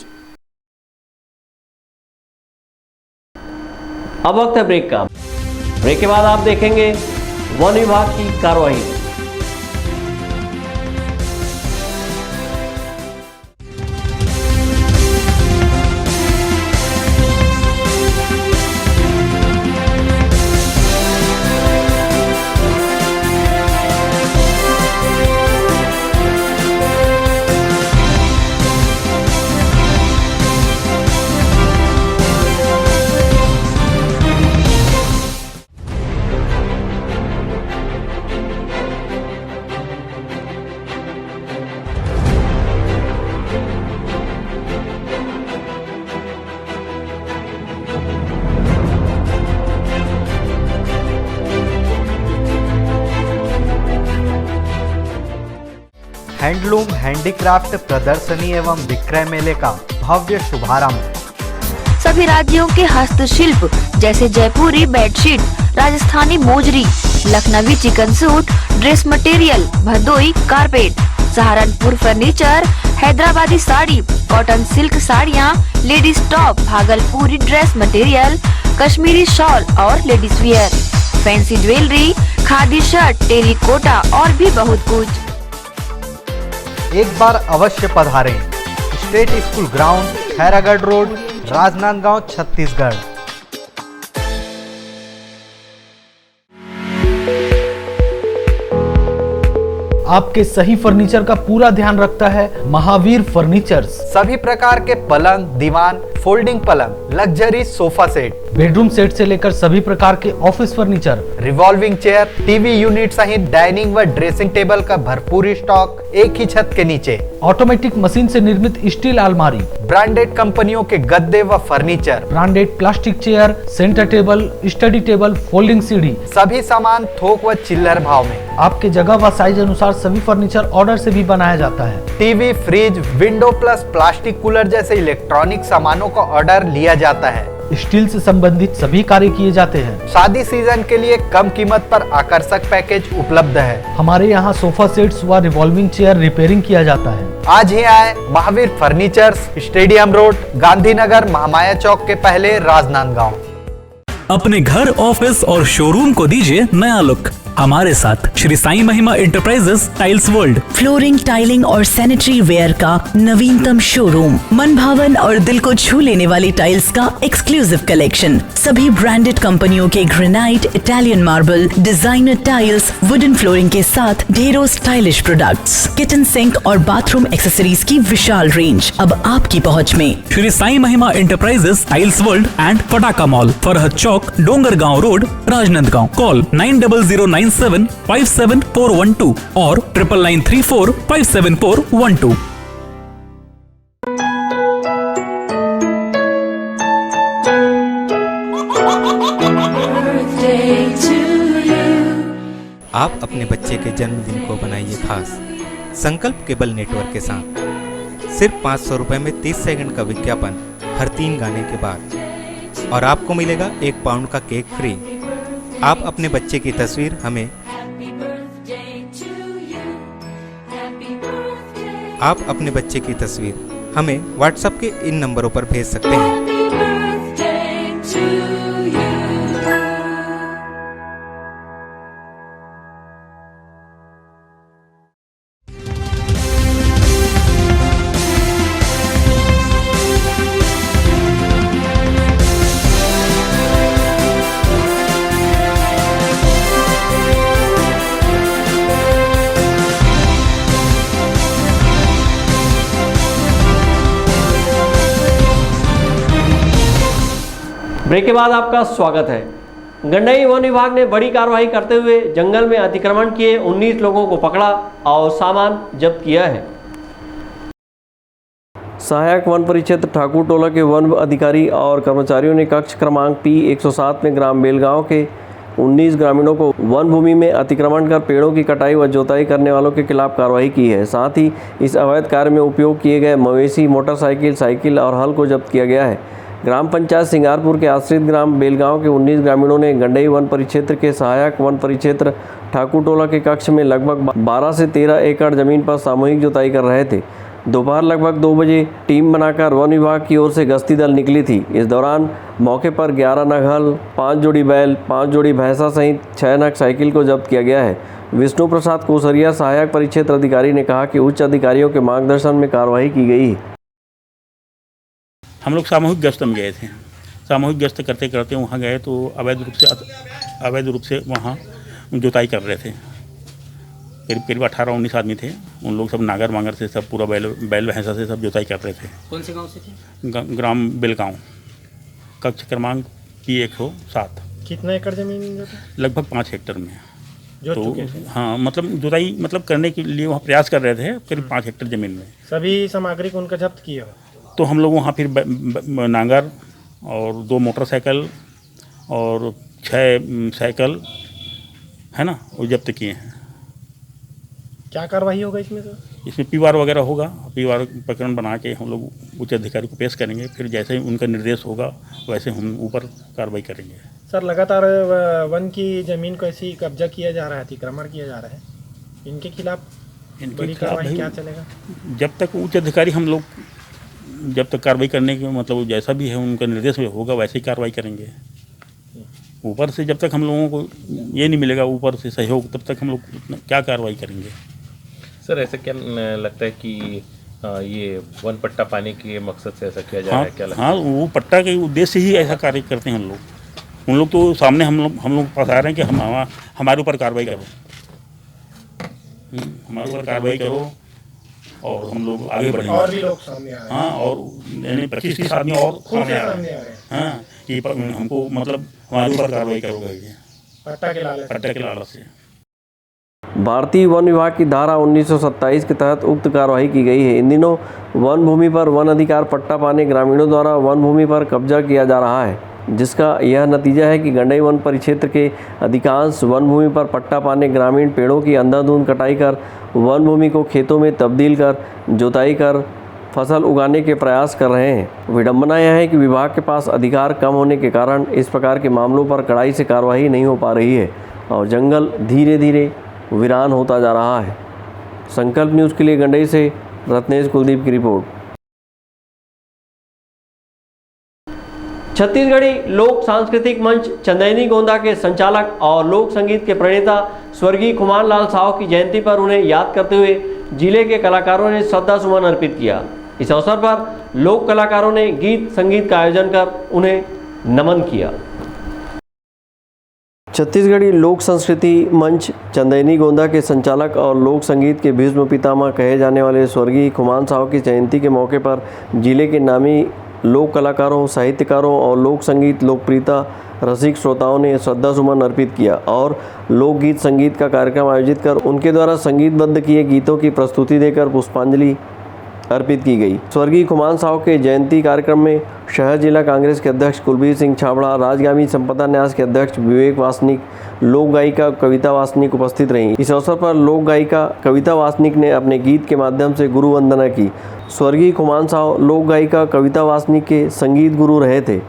अब वक्त है ब्रेक का। ब्रेक के बाद आप देखेंगे वन विभाग की कार्रवाई। हैंडलूम हैंडीक्राफ्ट प्रदर्शनी एवं विक्रय मेले का भव्य शुभारंभ। सभी राज्यों के हस्तशिल्प जैसे Jaipuri bedsheet, Rajasthani mojari, Lucknowi chikan suit, dress material, Bhadohi carpet, Saharanpur furniture, Hyderabadi sari, cotton silk साड़ियाँ, ladies top, Bhagalpuri dress material, Kashmiri shawl और ladies wear, fancy jewellery, khadi shirt, terracotta और भी बहुत कुछ। एक बार अवश्य पधारें। State school ground, Khairagarh road, Rajnandgaon, Chhattisgarh. आपके सही फर्नीचर का पूरा ध्यान रखता है महावीर फर्नीचर्स। सभी प्रकार के पलंग, दीवान, फोल्डिंग पलंग, luxury sofa set, bedroom set से लेकर सभी प्रकार के office furniture, revolving chair, TV unit सहित डाइनिंग व ड्रेसिंग टेबल का भरपूर स्टॉक एक ही छत के नीचे। ऑटोमेटिक मशीन से निर्मित स्टील अलमारी, ब्रांडेड कंपनियों के गद्दे व furniture, branded plastic chair, centre table, study table, folding सीढ़ी, सभी सामान थोक व चिल्लर भाव में। आपके जगह व साइज अनुसार सभी फर्नीचर ऑर्डर से भी बनाया जाता है। TV, fridge, window plus plastic cooler जैसे इलेक्ट्रॉनिक सामानों का ऑर्डर लिया जाता है। स्टील से संबंधित सभी कार्य किए जाते हैं। शादी सीजन के लिए कम कीमत पर आकर्षक पैकेज उपलब्ध है। हमारे यहाँ सोफा सेट्स व रिवॉल्विंग चेयर रिपेयरिंग किया जाता है। आज ही आए Mahaveer furnitures, stadium road, Gandhinagar, Mahamaya chowk के पहले, राजनांदगांव। अपने घर, ऑफिस और शोरूम को दीजिए नया लुक हमारे साथ Shri Sai Mahima enterprises tiles world. Flooring, tiling और सैनिटरी वेयर का नवीनतम शोरूम, मन भावन और दिल को छू लेने वाली टाइल्स का एक्सक्लूसिव कलेक्शन, सभी ब्रांडेड कंपनियों के granite, Italian marble, designer tiles, wooden flooring के साथ ढेरों स्टाइलिश प्रोडक्ट्स, किचन सिंक और बाथरूम एक्सेसरीज की विशाल रेंज अब आपकी पहुंच में। Shri Sai Mahima enterprises tiles world and Pataka mall, Farhad chowk, Dongargaon road, Rajnandgaon. Call 9009975412 और 9994574412। आप अपने बच्चे के जन्मदिन को बनाइए खास संकल्प केबल नेटवर्क के साथ। सिर्फ 500 रुपये में 30 सेकंड का विज्ञापन हर 3 गाने के बाद और आपको मिलेगा 1 पाउंड का केक फ्री। आप अपने बच्चे की तस्वीर हमें व्हाट्सएप के इन नंबरों पर भेज सकते हैं। ब्रेक के बाद आपका स्वागत है। गंडई वन विभाग ने बड़ी कार्रवाई करते हुए जंगल में अतिक्रमण किए 19 लोगों को पकड़ा और सामान जब्त किया है। सहायक वन परिक्षेत्र ठाकुर टोला के वन अधिकारी और कर्मचारियों ने कक्ष क्रमांक P107 में ग्राम बेलगांव के 19 ग्रामीणों को वन भूमि में अतिक्रमण कर पेड़ों की कटाई व जोताई करने वालों के खिलाफ कार्रवाई की है। साथ ही इस अवैध कार्य में उपयोग किए गए मवेशी, मोटरसाइकिल, साइकिल और हल को जब्त किया गया है। ग्राम पंचायत सिंगारपुर के आश्रित ग्राम बेलगांव के 19 ग्रामीणों ने गंडई वन परिक्षेत्र के सहायक वन परिक्षेत्र ठाकुर टोला के कक्ष में लगभग 12 से 13 एकड़ जमीन पर सामूहिक जोताई कर रहे थे। दोपहर लगभग 2 बजे टीम बनाकर वन विभाग की ओर से गश्ती दल निकली थी। इस दौरान मौके पर 11 नग हल, 5 जोड़ी बैल, 5 जोड़ी भैंसा सहित 6 नग साइकिल को जब्त किया गया है। विष्णु प्रसाद कोसरिया सहायक परिक्षेत्र अधिकारी ने कहा कि उच्च अधिकारियों के मार्गदर्शन में कार्रवाई की गई। हम लोग सामूहिक गश्त में गए थे। सामूहिक गश्त करते करते वहाँ गए तो अवैध रूप से वहाँ जोताई कर रहे थे। करीब 18-19 आदमी थे। उन लोग सब नागर वांगर से सब पूरा बैल भैंसा से सब जोताई कर रहे थे। कौन से गांव से थे? ग्राम बेलगांव, कक्ष क्रमांक P107। कितना एकड़ जमीन? लगभग 5 हेक्टेयर में। तो हाँ, मतलब जोताई करने के लिए वहाँ प्रयास कर रहे थे। करीब 5 हेक्टेयर ज़मीन में सभी सामग्री को उनका जब्त किया। तो हम लोग वहाँ फिर नांगर और 2 मोटरसाइकिल और 6 साइकिल है ना, वो जब्त किए हैं। क्या कार्रवाई होगा इसमें? तो इसमें पीवार वगैरह होगा। पीवार प्रकरण बना के हम लोग उच्च अधिकारी को पेश करेंगे। फिर जैसे ही उनका निर्देश होगा वैसे हम ऊपर कार्रवाई करेंगे। सर, लगातार वन की ज़मीन को ऐसी कब्जा किया जा रहा है, अतिक्रमण किया जा रहा है, इनके खिलाफ बड़ी कार्रवाई क्या चलेगा? जब तक उच्च अधिकारी हम लोग जब तक कार्रवाई करने के मतलब जैसा भी है उनका निर्देश होगा वैसे ही कार्रवाई करेंगे। ऊपर से जब तक हम लोगों को ये नहीं मिलेगा ऊपर से सहयोग, तब तक हम लोग क्या कार्रवाई करेंगे। सर, ऐसा क्या लगता है कि ये वन पट्टा पाने के मकसद से ऐसा किया जा रहा है? क्या लगता है? हाँ, वो पट्टा के उद्देश्य ही ऐसा कार्य करते हैं उन लोग तो सामने हम लोग पास आ रहे हैं कि हमारे ऊपर कार्रवाई करो, हमारे ऊपर कार्रवाई करो और हम लोग आगे बढ़ेंगे। और भी लोग सामने आ रहे हैं। हाँ, और 25-30 आदमी और सामने आ रहे हैं। हाँ, कि हमको मतलब हमारे ऊपर कार्रवाई करोगे पट्टा के लालच से। भारतीय वन विभाग की धारा 1927 के तहत उक्त कार्रवाई की गई है। इन दिनों वन भूमि पर वन अधिकार पट्टा पाने ग्रामीणों द्वारा वन भूमि पर कब्जा किया जा रहा है, जिसका यह नतीजा है कि गंडई वन परिक्षेत्र के अधिकांश वन भूमि पर पट्टा पाने ग्रामीण पेड़ों की अंधाधुंध कटाई कर वन भूमि को खेतों में तब्दील कर जोताई कर फसल उगाने के प्रयास कर रहे हैं। विडंबना यह है कि विभाग के पास अधिकार कम होने के कारण इस प्रकार के मामलों पर कड़ाई से कार्रवाई नहीं हो पा रही है और जंगल धीरे धीरे वीरान होता जा रहा है। संकल्प न्यूज़ के लिए गंडई से रत्नेश कुलदीप की रिपोर्ट। छत्तीसगढ़ी लोक सांस्कृतिक मंच चंदैनी गोंदा के संचालक और लोक संगीत के प्रणेता स्वर्गीय खुमान लाल साव की जयंती पर उन्हें याद करते हुए जिले के कलाकारों ने श्रद्धा सुमन अर्पित किया। इस अवसर पर लोक कलाकारों ने गीत संगीत का आयोजन कर उन्हें नमन किया। छत्तीसगढ़ी लोक संस्कृति मंच चंदैनी गोंदा के संचालक और लोक संगीत के भीष्म पितामह कहे जाने वाले स्वर्गीय खुमान साव की जयंती के मौके पर जिले के नामी लोक कलाकारों, साहित्यकारों और लोक संगीत लोकप्रियता रसिक श्रोताओं ने श्रद्धा सुमन अर्पित किया और लोकगीत संगीत का कार्यक्रम आयोजित कर उनके द्वारा संगीतबद्ध किए गीतों की प्रस्तुति देकर पुष्पांजलि अर्पित की गई। स्वर्गीय खुमान साहू के जयंती कार्यक्रम में शहर जिला कांग्रेस के अध्यक्ष कुलबीर सिंह छाबड़ा, राजगामी संपदा न्यास के अध्यक्ष विवेक वासनिक, लोक गायिका कविता वासनिक उपस्थित रहीं। इस अवसर पर लोक गायिका कविता वासनिक ने अपने गीत के माध्यम से गुरु वंदना की। स्वर्गीय खुमान साहू लोक गायिका कविता वासनिक के संगीत गुरु रहे थे।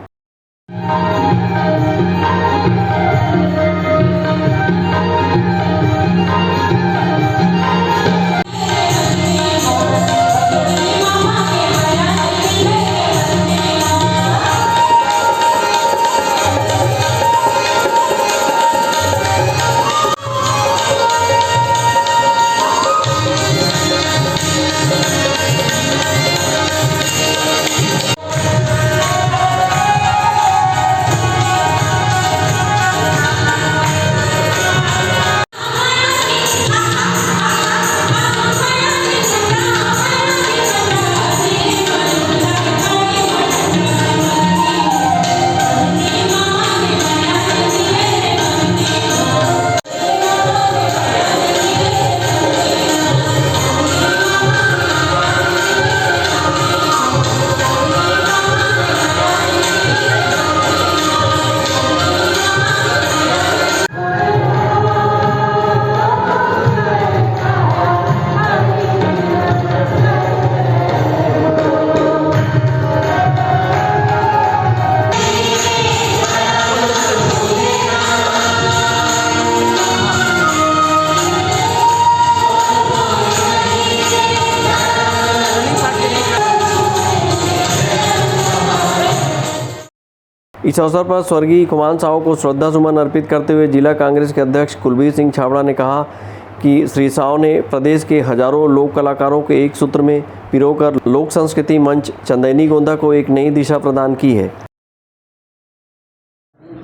इस अवसर पर स्वर्गीय खुमान साहू को श्रद्धा सुमन अर्पित करते हुए जिला कांग्रेस के अध्यक्ष कुलबीर सिंह छाबड़ा ने कहा कि श्री साहू ने प्रदेश के हजारों लोक कलाकारों के एक सूत्र में पिरोकर लोक संस्कृति मंच चंदैनी गोंदा को एक नई दिशा प्रदान की है।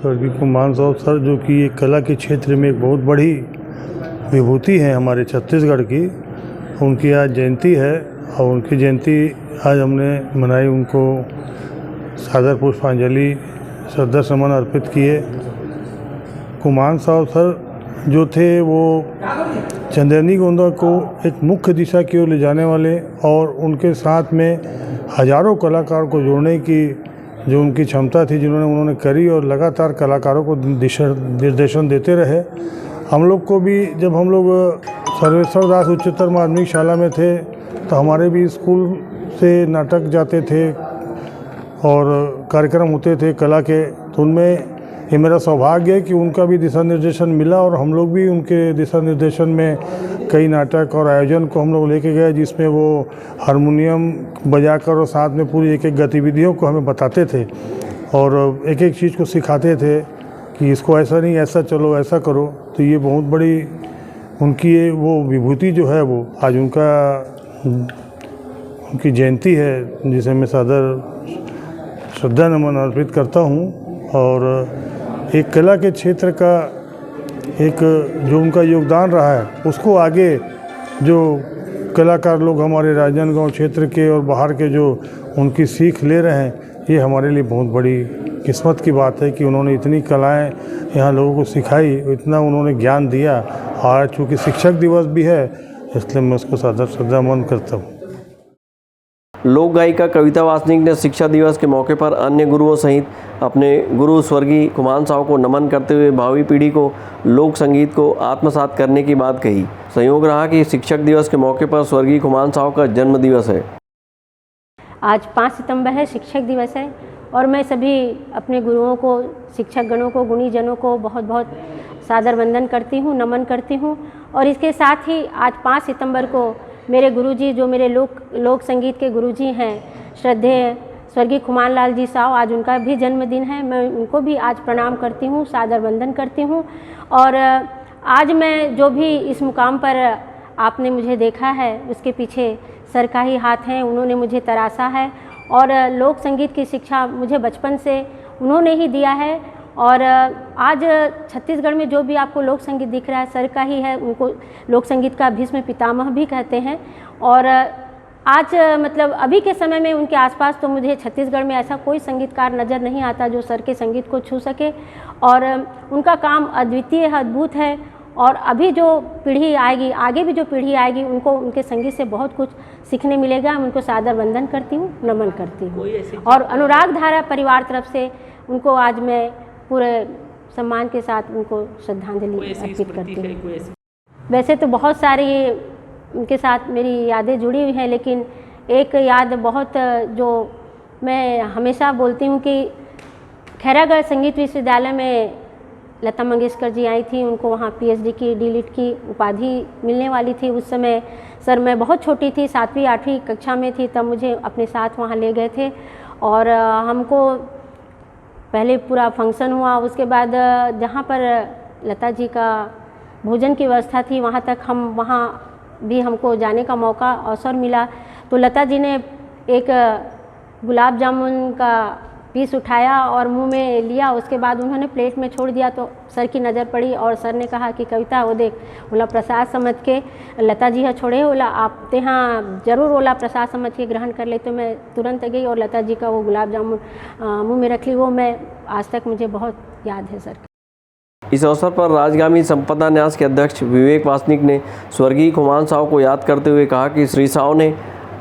स्वर्गीय खुमान साहू सर, जो कि एक कला के क्षेत्र में एक बहुत बड़ी विभूति है हमारे छत्तीसगढ़ की, उनकी आज जयंती है और उनकी जयंती आज हमने मनाई। उनको सादर पुष्पांजलि श्रद्धा सुमन अर्पित किए। खुमान साहू सर जो थे वो चंदैनी गोंदा को एक मुख्य दिशा की ओर ले जाने वाले और उनके साथ में हजारों कलाकारों को जोड़ने की जो उनकी क्षमता थी, उन्होंने करी और लगातार कलाकारों को दिशा निर्देशन देते रहे। हम लोग को भी जब हम लोग सर्वेश्वर दास उच्चतर माध्यमिक शाला में थे तो हमारे भी स्कूल से नाटक जाते थे और कार्यक्रम होते थे कला के, तो उनमें ये मेरा सौभाग्य है कि उनका भी दिशा निर्देशन मिला और हम लोग भी उनके दिशा निर्देशन में कई नाटक और आयोजन को हम लोग लेके गए, जिसमें वो हारमोनियम बजाकर और साथ में पूरी एक एक गतिविधियों को हमें बताते थे और एक एक चीज़ को सिखाते थे कि इसको ऐसा नहीं, ऐसा चलो, ऐसा करो। तो ये बहुत बड़ी उनकी वो विभूति जो है वो आज उनकी जयंती है, जिसे मैं सादर श्रद्धा नमन अर्पित करता हूँ। और एक कला के क्षेत्र का एक जो उनका योगदान रहा है उसको आगे जो कलाकार लोग हमारे राजनांदगांव क्षेत्र के और बाहर के जो उनकी सीख ले रहे हैं, ये हमारे लिए बहुत बड़ी किस्मत की बात है कि उन्होंने इतनी कलाएं यहाँ लोगों को सिखाई, इतना उन्होंने ज्ञान दिया। आज चूँकि शिक्षक दिवस भी है इसलिए मैं उसको सादर श्रद्धा नमन करता हूँ। लोक गायिका कविता वासनिक ने शिक्षा दिवस के मौके पर अन्य गुरुओं सहित अपने गुरु स्वर्गीय खुमान साहू को नमन करते हुए भावी पीढ़ी को लोक संगीत को आत्मसात करने की बात कही। संयोग रहा कि शिक्षक दिवस के मौके पर स्वर्गीय खुमान साहू का जन्म दिवस है। आज 5 सितंबर है, शिक्षक दिवस है और मैं सभी अपने गुरुओं को, शिक्षक गणों को, गुणीजनों को बहुत बहुत सादर वंदन करती हूँ, नमन करती हूँ। और इसके साथ ही आज 5 सितंबर को मेरे गुरुजी, जो मेरे लोक संगीत के गुरुजी हैं, श्रद्धेय स्वर्गीय खुमान लाल जी साहू, आज उनका भी जन्मदिन है। मैं उनको भी आज प्रणाम करती हूँ, सादर वंदन करती हूँ। और आज मैं जो भी इस मुकाम पर आपने मुझे देखा है उसके पीछे सर का ही हाथ है, उन्होंने मुझे तराशा है और लोक संगीत की शिक्षा मुझे बचपन से उन्होंने ही दिया है। और आज छत्तीसगढ़ में जो भी आपको लोक संगीत दिख रहा है सर का ही है, उनको लोक संगीत का भीष्म पितामह भी कहते हैं। और आज मतलब अभी के समय में उनके आसपास तो मुझे छत्तीसगढ़ में ऐसा कोई संगीतकार नज़र नहीं आता जो सर के संगीत को छू सके। और उनका काम अद्वितीय है, अद्भुत है और अभी जो पीढ़ी आएगी, आगे भी जो पीढ़ी आएगी, उनको उनके संगीत से बहुत कुछ सीखने मिलेगा। मैं उनको सादर वंदन करती हूँ, नमन करती हूँ और अनुराग धारा परिवार तरफ से उनको आज मैं पूरे सम्मान के साथ उनको श्रद्धांजलि अर्पित करती हूँ। वैसे तो बहुत सारी उनके साथ मेरी यादें जुड़ी हुई हैं, लेकिन एक याद बहुत जो मैं हमेशा बोलती हूँ कि खैरागढ़ संगीत विश्वविद्यालय में लता मंगेशकर जी आई थी। उनको वहाँ पीएचडी की डीलिट की उपाधि मिलने वाली थी। उस समय सर मैं बहुत छोटी थी, 7वीं 8वीं कक्षा में थी, तब मुझे अपने साथ वहाँ ले गए थे और हमको पहले पूरा फंक्शन हुआ। उसके बाद जहाँ पर लता जी का भोजन की व्यवस्था थी, वहाँ तक वहाँ भी हमको जाने का मौका अवसर मिला। तो लता जी ने एक गुलाब जामुन का पीस उठाया और मुंह में लिया। उसके बाद उन्होंने प्लेट में छोड़ दिया तो सर की नज़र पड़ी और सर ने कहा कि कविता वो देख, बोला प्रसाद समझ के लता जी हाँ छोड़े, बोला आप ते हाँ जरूर, बोला प्रसाद समझ के ग्रहण कर ले। तो मैं तुरंत गई और लता जी का वो गुलाब जामुन मुँह में रख ली। वो मैं आज तक मुझे बहुत याद है सर। इस अवसर पर राजगामी संपदा न्यास के अध्यक्ष विवेक वासनिक ने स्वर्गीय खुमान साव को याद करते हुए कहा कि श्री साव ने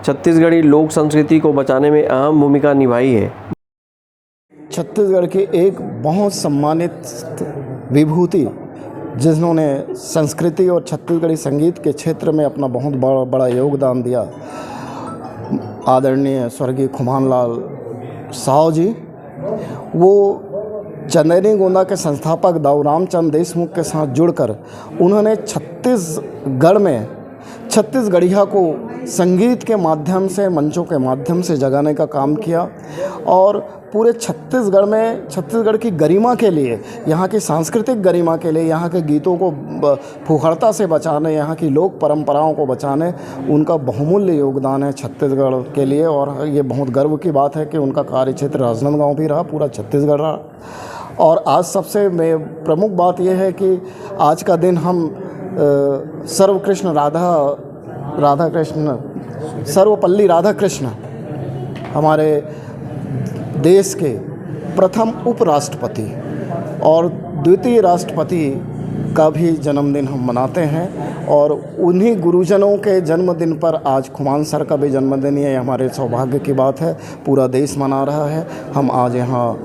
छत्तीसगढ़ी लोक संस्कृति को बचाने में अहम भूमिका निभाई है। छत्तीसगढ़ की एक बहुत सम्मानित विभूति जिन्होंने संस्कृति और छत्तीसगढ़ी संगीत के क्षेत्र में अपना बहुत बड़ा योगदान दिया, आदरणीय स्वर्गीय खुमान लाल साव जी। वो चंदेरी गोंदा के संस्थापक दाऊ रामचंद्र देशमुख के साथ जुड़कर उन्होंने छत्तीसगढ़ में छत्तीसगढ़िया को संगीत के माध्यम से, मंचों के माध्यम से जगाने का काम किया और पूरे छत्तीसगढ़ में छत्तीसगढ़ की गरिमा के लिए, यहाँ की सांस्कृतिक गरिमा के लिए, यहाँ के गीतों को फुहड़ता से बचाने, यहाँ की लोक परंपराओं को बचाने उनका बहुमूल्य योगदान है छत्तीसगढ़ के लिए। और ये बहुत गर्व की बात है कि उनका कार्य क्षेत्र राजनांदगांव भी रहा, पूरा छत्तीसगढ़ रहा। और आज सबसे प्रमुख बात यह है कि आज का दिन हम सर्वपल्ली राधाकृष्ण हमारे देश के प्रथम उपराष्ट्रपति और द्वितीय राष्ट्रपति का भी जन्मदिन हम मनाते हैं और उन्हीं गुरुजनों के जन्मदिन पर आज खुमान सर का भी जन्मदिन है। हमारे सौभाग्य की बात है, पूरा देश मना रहा है। हम आज यहाँ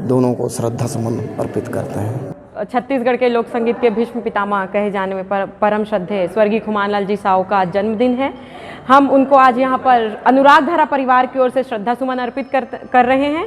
दोनों को श्रद्धा सुमन अर्पित करते हैं। छत्तीसगढ़ के लोक संगीत के भीष्म पितामह कहे जाने में परम श्रद्धेय स्वर्गीय खुमान लाल जी साव का जन्मदिन है। हम उनको आज यहाँ पर अनुराग धारा परिवार की ओर से श्रद्धा सुमन अर्पित कर रहे हैं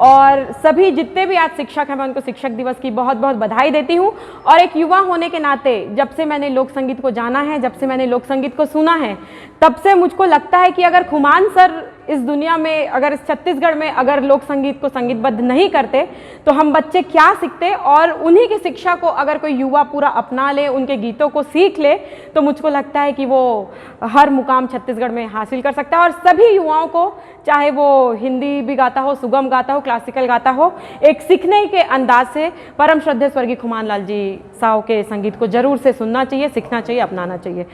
और सभी जितने भी आज शिक्षक हैं, मैं उनको शिक्षक दिवस की बहुत बहुत बधाई देती हूँ। और एक युवा होने के नाते जब से मैंने लोक संगीत को जाना है, जब से मैंने लोक संगीत को सुना है, तब से मुझको लगता है कि अगर खुमान सर इस दुनिया में, अगर इस छत्तीसगढ़ में अगर लोक संगीत को संगीतबद्ध नहीं करते तो हम बच्चे क्या सीखते। और उन्हीं की शिक्षा को अगर कोई युवा पूरा अपना ले, उनके गीतों को सीख ले, तो मुझको लगता है कि वो हर मुकाम छत्तीसगढ़ में हासिल कर सकता है। और सभी युवाओं को, चाहे वो हिंदी भी गाता हो, सुगम गाता हो, क्लासिकल गाता हो, एक सीखने के अंदाज से परम श्रद्धेय स्वर्गीय खुमान लाल जी साव के संगीत को जरूर से सुनना चाहिए, सीखना चाहिए, अपनाना चाहिए।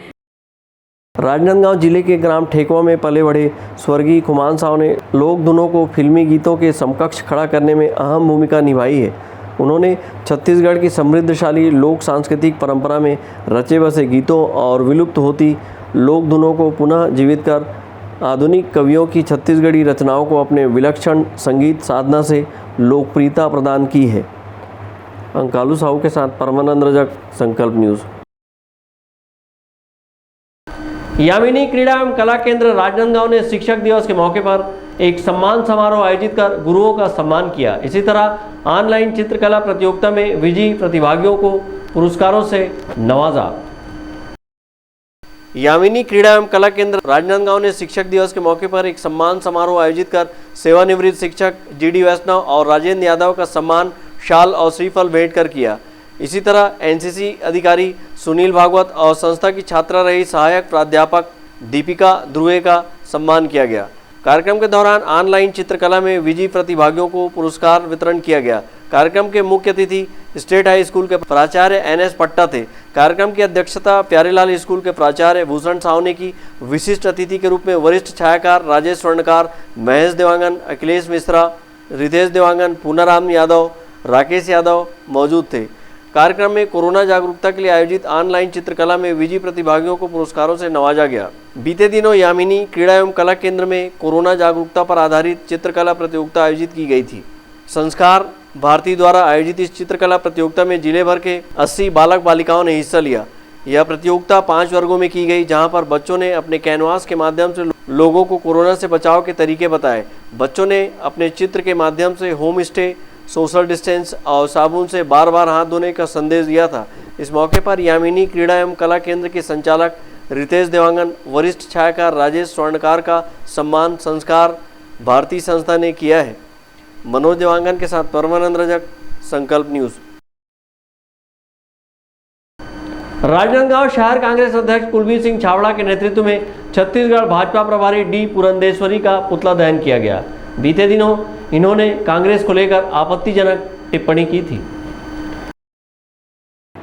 राजनांदगांव जिले के ग्राम ठेकवा में पले बढ़े स्वर्गीय खुमान साव ने लोक धुनों को फिल्मी गीतों के समकक्ष खड़ा करने में अहम भूमिका निभाई है। उन्होंने छत्तीसगढ़ की समृद्धशाली लोक सांस्कृतिक परंपरा में रचे बसे गीतों और विलुप्त होती लोक धुनों को पुनः जीवित कर आधुनिक कवियों की छत्तीसगढ़ी रचनाओं को अपने विलक्षण संगीत साधना से लोकप्रियता प्रदान की है। अंकालू साहू के साथ परमानंद रजक, संकल्प न्यूज़। यामिनी क्रीड़ा एवं कला केंद्र राजनांदगांव ने शिक्षक दिवस के मौके पर एक सम्मान समारोह आयोजित कर गुरुओं का सम्मान किया। इसी तरह ऑनलाइन चित्रकला प्रतियोगिता में विजयी प्रतिभागियों को पुरस्कारों से नवाजा। यामिनी क्रीड़ा एवं कला केंद्र राजनांदगांव ने शिक्षक दिवस के मौके पर एक सम्मान समारोह आयोजित कर सेवानिवृत्त शिक्षक GD वैष्णव और राजेंद्र यादव का सम्मान शाल और श्रीफल भेंट कर किया। इसी तरह NCC अधिकारी सुनील भागवत और संस्था की छात्रा रही सहायक प्राध्यापक दीपिका ध्रुवे का सम्मान किया गया। कार्यक्रम के दौरान ऑनलाइन चित्रकला में विजयी प्रतिभागियों को पुरस्कार वितरण किया गया। कार्यक्रम के मुख्य अतिथि स्टेट हाई स्कूल के प्राचार्य NS पट्टा थे। कार्यक्रम की अध्यक्षता प्यारेलाल स्कूल के प्राचार्य भूषण साहू ने की। विशिष्ट अतिथि के रूप में वरिष्ठ छायाकार राजेश स्वर्णकार, महेश देवांगन, अखिलेश मिश्रा, रितेश देवांगन, पूनाराम यादव, राकेश यादव मौजूद थे। कार्यक्रम में कोरोना जागरूकता के लिए आयोजित ऑनलाइन चित्रकला में विजयी प्रतिभागियों को पुरस्कारों से नवाजा गया। बीते दिनों यामिनी क्रीड़ा एवं कला केंद्र में कोरोना जागरूकता पर आधारित चित्रकला प्रतियोगिता आयोजित की गई थी। संस्कार भारती द्वारा आयोजित इस चित्रकला प्रतियोगिता में जिले भर के 80 बालक बालिकाओं ने हिस्सा लिया। यह प्रतियोगिता 5 वर्गों में की गई, जहां पर बच्चों ने अपने कैनवास के माध्यम से लोगों को कोरोना से बचाव के तरीके बताए। बच्चों ने अपने चित्र के माध्यम से होम स्टे, सोशल डिस्टेंस और साबुन से बार-बार हाथ धोने का संदेश दिया था। इस मौके पर यामिनी क्रीड़ा एवं कला केंद्र के संचालक रितेश देवांगन, वरिष्ठ छायाकार राजेश स्वर्णकार का सम्मान संस्कार भारती संस्था ने किया है। मनोज देवांगन के साथ परमानंद रजक, संकल्प न्यूज। राजनांदगांव शहर कांग्रेस अध्यक्ष कुलबीर सिंह छाबड़ा के नेतृत्व में छत्तीसगढ़ भाजपा प्रभारी डी पुरंदेश्वरी का पुतला दहन किया गया। बीते दिनों इन्होंने कांग्रेस को लेकर आपत्तिजनक टिप्पणी की थी।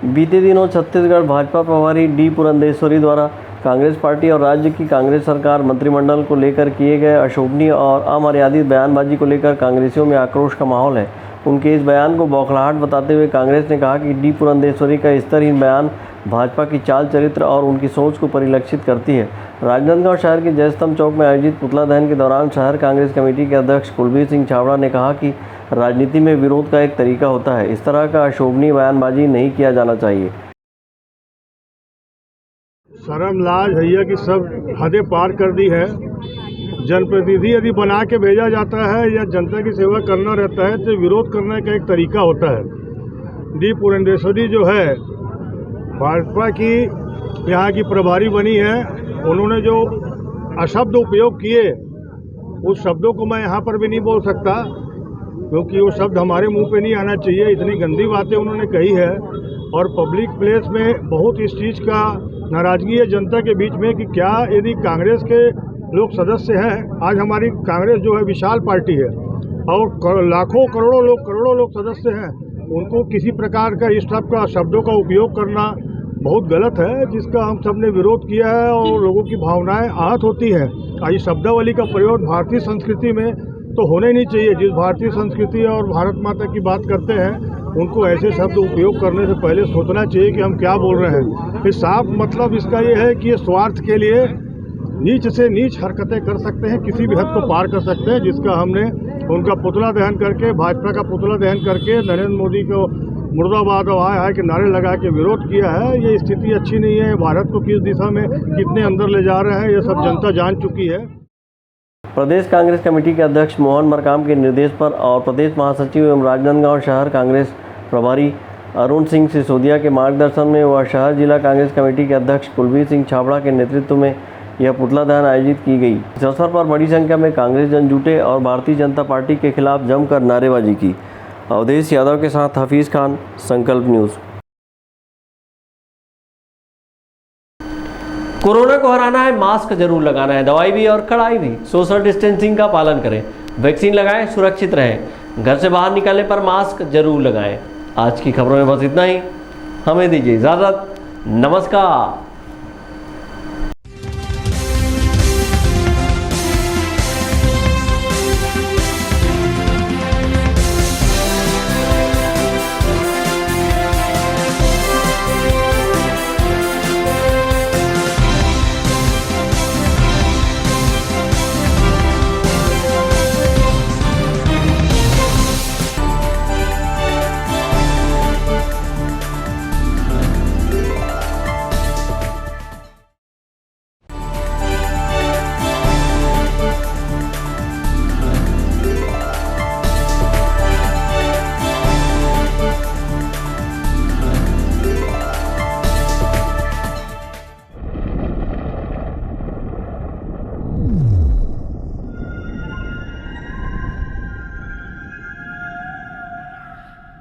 बीते दिनों छत्तीसगढ़ भाजपा प्रभारी डी पुरंदेश्वरी द्वारा कांग्रेस पार्टी और राज्य की कांग्रेस सरकार मंत्रिमंडल को लेकर किए गए अशोभनीय और अमर्यादित बयानबाजी को लेकर कांग्रेसियों में आक्रोश का माहौल है। उनके इस बयान को बौखलाहट बताते हुए कांग्रेस ने कहा कि डी पुरंदेश्वरी का स्तरहीन बयान भाजपा की चाल चरित्र और उनकी सोच को परिलक्षित करती है। राजनांदगांव शहर के जयस्तंभ चौक में आयोजित पुतला दहन के दौरान शहर कांग्रेस कमेटी के अध्यक्ष कुलबीर सिंह छाबड़ा ने कहा कि राजनीति में विरोध का एक तरीका होता है, इस तरह का अशोभनीय बयानबाजी नहीं किया जाना चाहिए। शर्म लाज हैया कि सब हदें पार कर दी है। जनप्रतिनिधि यदि बना के भेजा जाता है या जनता की सेवा करना रहता है तो विरोध करने का एक तरीका होता है। डी पुरंदेश्वरी जो है भाजपा की यहाँ की प्रभारी बनी है, उन्होंने जो अशब्द उपयोग किए उस शब्दों को मैं यहाँ पर भी नहीं बोल सकता, क्योंकि वो शब्द हमारे मुंह पे नहीं आना चाहिए। इतनी गंदी बातें उन्होंने कही है और पब्लिक प्लेस में बहुत इस चीज़ का नाराज़गी है जनता के बीच में कि क्या यदि कांग्रेस के लोग सदस्य हैं, आज हमारी कांग्रेस जो है विशाल पार्टी है और लाखों करोड़ों लोग सदस्य हैं, उनको किसी प्रकार का इस टाइप का शब्दों का उपयोग करना बहुत गलत है, जिसका हम सब ने विरोध किया है और लोगों की भावनाएं आहत होती हैं। इस शब्दावली का प्रयोग भारतीय संस्कृति में तो होना ही नहीं चाहिए। जिस भारतीय संस्कृति और भारत माता की बात करते हैं उनको ऐसे शब्द उपयोग करने से पहले सोचना चाहिए कि हम क्या बोल रहे हैं। इस साफ मतलब इसका ये है कि ये स्वार्थ के लिए नीच से नीच हरकतें कर सकते हैं, किसी भी हद को पार कर सकते हैं, जिसका हमने उनका पुतला दहन करके, भाजपा का पुतला दहन करके नरेंद्र मोदी को मुर्दाबाद हाय के नारे लगा के विरोध किया है। ये स्थिति अच्छी नहीं है। भारत को किस दिशा में कितने अंदर ले जा रहे हैं ये सब जनता जान चुकी है। प्रदेश कांग्रेस कमेटी के अध्यक्ष मोहन मरकाम के निर्देश पर और प्रदेश महासचिव एवं राजनांदगांव शहर कांग्रेस प्रभारी अरुण सिंह सिसोदिया के मार्गदर्शन में व शहर जिला कांग्रेस कमेटी के अध्यक्ष कुलबीर सिंह छाबड़ा के नेतृत्व में यह पुतला दहन आयोजित की गई। इस अवसर पर बड़ी संख्या में कांग्रेस जन जुटे और भारतीय जनता पार्टी के खिलाफ जमकर नारेबाजी की। अवधेश यादव के साथ हफीज खान, संकल्प न्यूज। कोरोना को हराना है, मास्क जरूर लगाना है, दवाई भी और कड़ाई भी। सोशल डिस्टेंसिंग का पालन करें, वैक्सीन लगाएं, सुरक्षित रहें। घर से बाहर निकलने पर मास्क जरूर लगाएं। आज की खबरों में बस इतना ही। हमें दीजिए इजाजत। नमस्कार।